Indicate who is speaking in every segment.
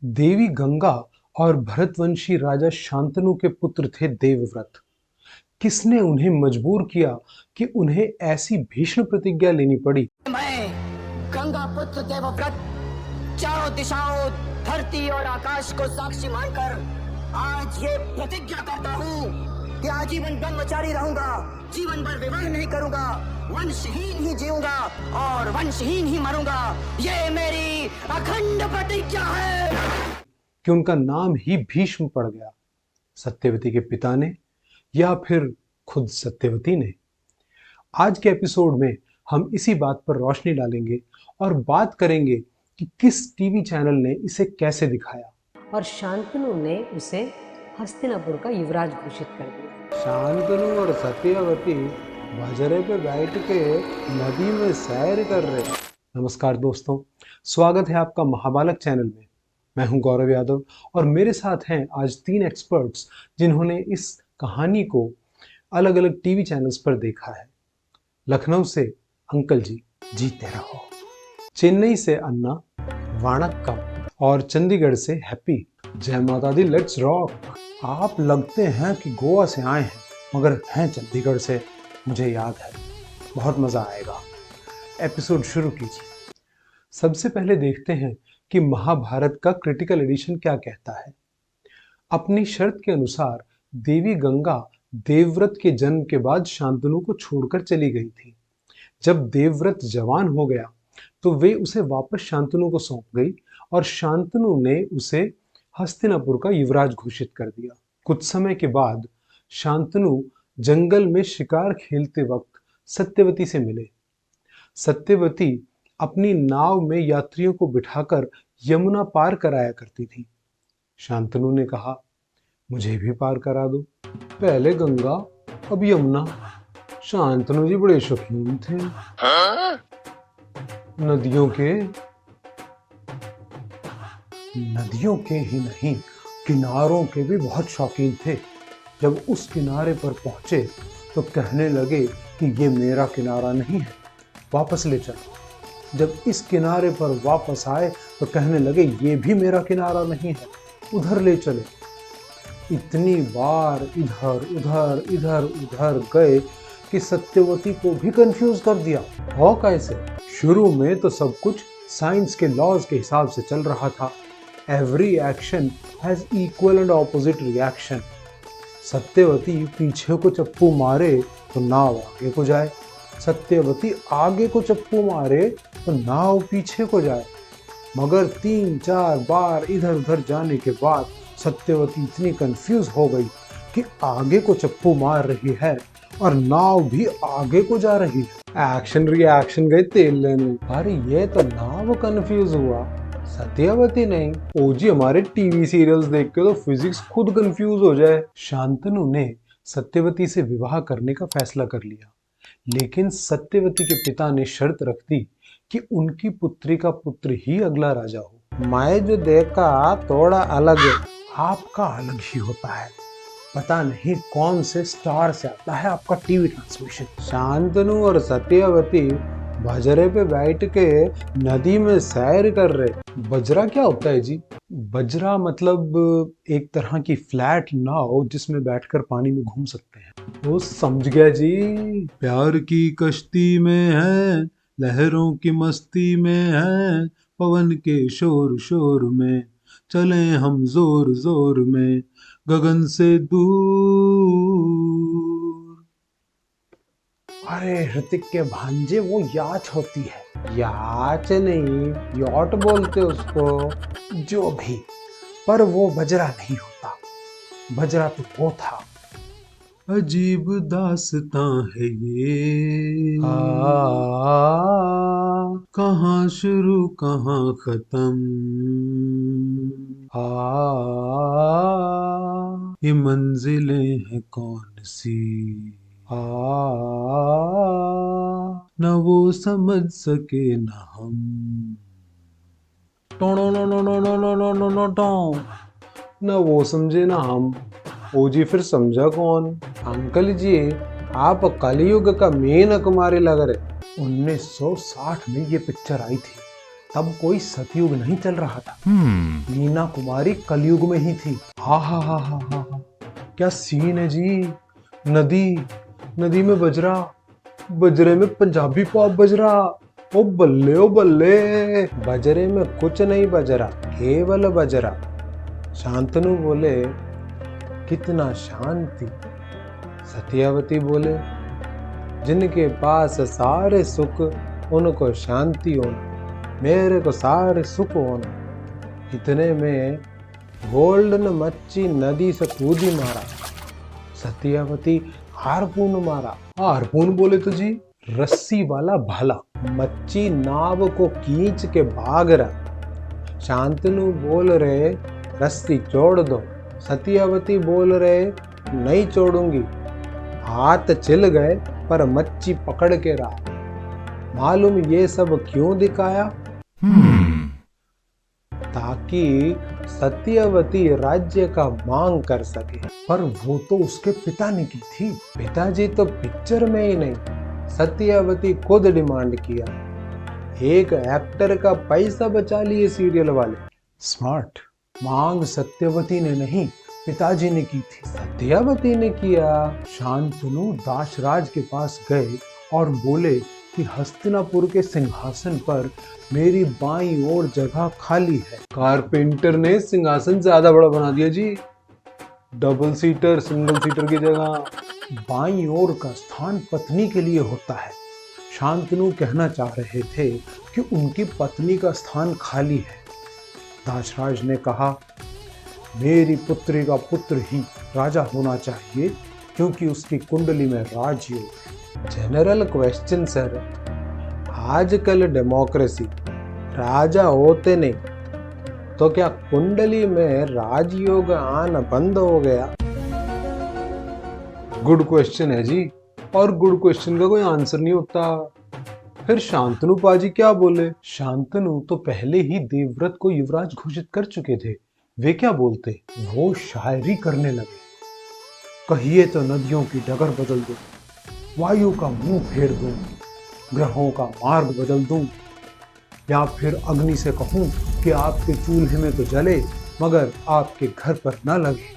Speaker 1: देवी गंगा और भरतवंशी राजा शांतनु के पुत्र थे देवव्रत। किसने उन्हें मजबूर किया कि उन्हें ऐसी भीष्म प्रतिज्ञा लेनी पड़ी?
Speaker 2: मैं गंगा पुत्र देवव्रत चारों दिशाओं, धरती और आकाश को साक्षी मानकर आज ये प्रतिज्ञा करता हूँ कि आजीवन ब्रह्मचारी रहूंगा, जीवन भर विवाह नहीं करूंगा, वंशहीन ही जीऊंगा और वंशहीन ही मरूंगा। ये मेरी अखंड प्रतिज्ञा है।
Speaker 1: कि उनका नाम ही भीष्म पड़ गया। सत्यवती के पिता ने या फिर खुद सत्यवती ने? आज के एपिसोड में हम इसी बात पर रोशनी डालेंगे और बात करेंगे कि किस टीवी चैनल ने इसे कैसे दिखाया
Speaker 3: और शांतनु ने उसे हस्तिनापुर का युवराज घोषित कर दिया।
Speaker 1: शांतनु और सत्यवती बजरे पे बैठ के नदी में सैर कर रहे। नमस्कार दोस्तों, स्वागत है आपका महाबालक चैनल में। मैं हूं गौरव यादव और मेरे साथ हैं आज 3 एक्सपर्ट्स जिन्होंने इस कहानी को अलग अलग टीवी चैनल्स पर देखा है। लखनऊ से अंकल जी, जीते रहो। चेन्नई से अन्ना, वाणक्कम। और चंडीगढ़ से हैप्पी, जय माता दी, लेट्स रॉक। आप लगते हैं कि गोवा से आए हैं मगर हैं चंडीगढ़ से, मुझे याद है। बहुत मजा आएगा। एपिसोड शुरू कीजिए। सबसे पहले देखते हैं कि महाभारत का क्रिटिकल एडिशन क्या कहता है। अपनी शर्त के अनुसार देवी गंगा देवव्रत के जन्म के बाद शांतनु को छोड़कर चली गई थी। जब देवव्रत जवान हो गया तो वे उसे वापस शांतनु को सौंप गई और शांतनु ने उसे हस्तिनापुर का युवराज घोषित कर दिया। कुछ समय के बाद शांतनु जंगल में शिकार खेलते वक्त सत्यवती से मिले। सत्यवती अपनी नाव में यात्रियों को बिठाकर यमुना पार कराया करती थी। शांतनु ने कहा, मुझे भी पार करा दो। पहले गंगा अब यमुना। शांतनु जी बड़े शौकीन थे नदियों के ही नहीं, किनारों के भी बहुत शौकीन थे। जब उस किनारे पर पहुंचे तो कहने लगे कि ये मेरा किनारा नहीं है, वापस ले चलो। जब इस किनारे पर वापस आए तो कहने लगे ये भी मेरा किनारा नहीं है, उधर ले चले। इतनी बार इधर उधर गए कि सत्यवती को भी कंफ्यूज कर दिया। हो कैसे? शुरू में तो सब कुछ साइंस के लॉज के हिसाब से चल रहा था। Every action has equal and opposite reaction. Satyavati पीछे को चप्पू मारे तो नाव आगे को जाए, सत्यवती आगे को चप्पू मारे तो नाव पीछे को जाए। मगर 3-4 बार इधर उधर जाने के बाद सत्यवती इतनी कंफ्यूज हो गई कि आगे को चप्पू मार रही है और नाव भी आगे को जा रही है। एक्शन रिएक्शन गए तेल लेने। अरे ये तो नाव कंफ्यूज हुआ, सत्यवती नहीं। ओजी हमारे टीवी सीरियल्स देख के तो फिजिक्स खुद कंफ्यूज हो जाए। शांतनु ने सत्यवती से विवाह करने का फैसला कर लिया, लेकिन सत्यवती के पिता ने शर्त रख दी कि उनकी पुत्री का पुत्र ही अगला राजा हो। मैं जो देखा थोड़ा अलग है, आपका अलग ही होता है। पता नहीं कौन से स्टार से आता है आपका टीवी ट्रांसमिशन। शांतनु और सत्यवती बजरे पे बैठ के नदी में सैर कर रहे। बजरा क्या होता है जी? बजरा मतलब एक तरह की फ्लैट नाव जिसमें बैठकर पानी में घूम सकते हैं। वो समझ गया जी। प्यार की कश्ती में है, लहरों की मस्ती में है, पवन के शोर शोर में चले हम जोर जोर में, गगन से दूर। अरे ऋतिक के भांजे, वो याच होती है। याच नहीं, यॉट बोलते उसको। जो भी, पर वो बजरा नहीं होता। बजरा तो वो था। अजीब दास्तां है ये, कहाँ शुरू कहाँ खत्म, ये मंजिलें हैं कौन सी, न वो समझ सके न हम। न वो समझे ना हम। ओजी फिर समझा कौन? अंकल जी, आप कलयुग का मेन कुमारी लग रहे। 1960 में ये पिक्चर आई थी। तब कोई सतयुग नहीं चल रहा था। मीना कुमारी कलयुग में ही थी। हा हा हा हा हा हा। क्या सीन है जी। नदी, नदी में बजरा, बजरे में पंजाबी पॉप बज रहा। ओ बल्ले ओ बल्ले। बजरे में कुछ नहीं बज रहा, केवल बजरा। शांतनु बोले, कितना शांति। सत्यावती बोले, जिनके पास सारे सुख उनको शांति होना, मेरे को सारे सुख होना। इतने में गोल्डन मच्छी नदी से कूदी मारा। सत्यावती हारपून मारा। हारपून बोले तो जी रस्सी वाला भाला। मच्छी नाव को खींच के भाग रहा। शांतनु बोल रहे, रस्सी छोड़ दो। सत्यावती बोल रहे, नहीं छोड़ूंगी। हाथ चिल गए पर मच्छी पकड़ के रहा। मालूम ये सब क्यों दिखाया? ताकि सत्यवती राज्य का मांग कर सके। पर वो तो उसके पिता ने की थी। पिताजी तो पिक्चर में ही नहीं, सत्यवती खुद डिमांड किया। एक एक्टर का पैसा बचा लिए सीरियल वाले। स्मार्ट। मांग सत्यवती ने नहीं, पिताजी ने की थी। सत्यावती ने किया। शांतनु दाशराज के पास गए और बोले कि हस्तिनापुर के सिंहासन पर मेरी बाईं ओर जगह खाली है। कारपेंटर ने सिंहासन ज्यादा बड़ा बना दिया जी। डबल सीटर सिंगल सीटर की जगह बाईं ओर का स्थान पत्नी के लिए होता है। शांतनु कहना चाह रहे थे कि उनकी पत्नी का स्थान खाली है। दाशराज ने कहा, मेरी पुत्री का पुत्र ही राजा होना चाहिए क्योंकि उसकी कुंडली में राजयोग है। जनरल क्वेश्चन सर, आजकल डेमोक्रेसी, राजा होते नहीं तो क्या कुंडली में राजयोग आना बंद हो गया? गुड क्वेश्चन है जी, और गुड क्वेश्चन का कोई आंसर नहीं होता। फिर शांतनु पाजी क्या बोले? शांतनु तो पहले ही देवव्रत को युवराज घोषित कर चुके थे। वे क्या बोलते? वो शायरी करने लगे। कहिए तो नदियों की डगर बदल दूं, वायु का मुंह फेर दूं, ग्रहों का मार्ग बदल दूं, या फिर अग्नि से कहूं कि आपके चूल्हे में तो जले मगर आपके घर पर न लगे।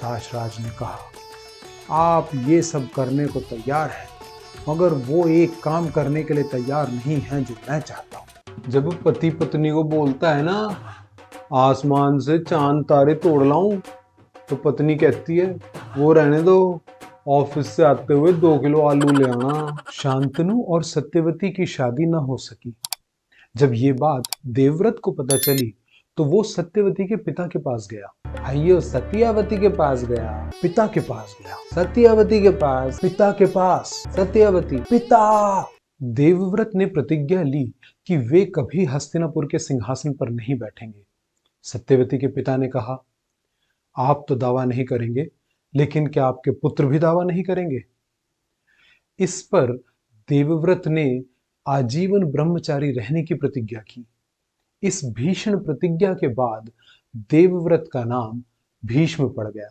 Speaker 1: दाशराज ने कहा, आप ये सब करने को तैयार हैं मगर वो एक काम करने के लिए तैयार नहीं है जो मैं चाहता हूं। जब पति पत्नी को बोलता है ना, आसमान से चांद तारे तोड़ लाऊं, तो पत्नी कहती है, वो रहने दो, ऑफिस से आते हुए 2 किलो आलू ले आना। शांतनु और सत्यवती की शादी न हो सकी। जब ये बात देवव्रत को पता चली तो वो सत्यवती के पिता के पास गया। आइयो सत्यावती के पास गया, पिता के पास गया, सत्यावती के पास, पिता के पास, सत्यावती, पिता। देवव्रत ने प्रतिज्ञा ली कि वे कभी हस्तिनापुर के सिंहासन पर नहीं बैठेंगे। सत्यवती के पिता ने कहा, आप तो दावा नहीं करेंगे, लेकिन क्या आपके पुत्र भी दावा नहीं करेंगे? इस पर देवव्रत ने आजीवन ब्रह्मचारी रहने की प्रतिज्ञा की। इस भीषण प्रतिज्ञा के बाद देवव्रत का नाम भीष्म पड़ गया।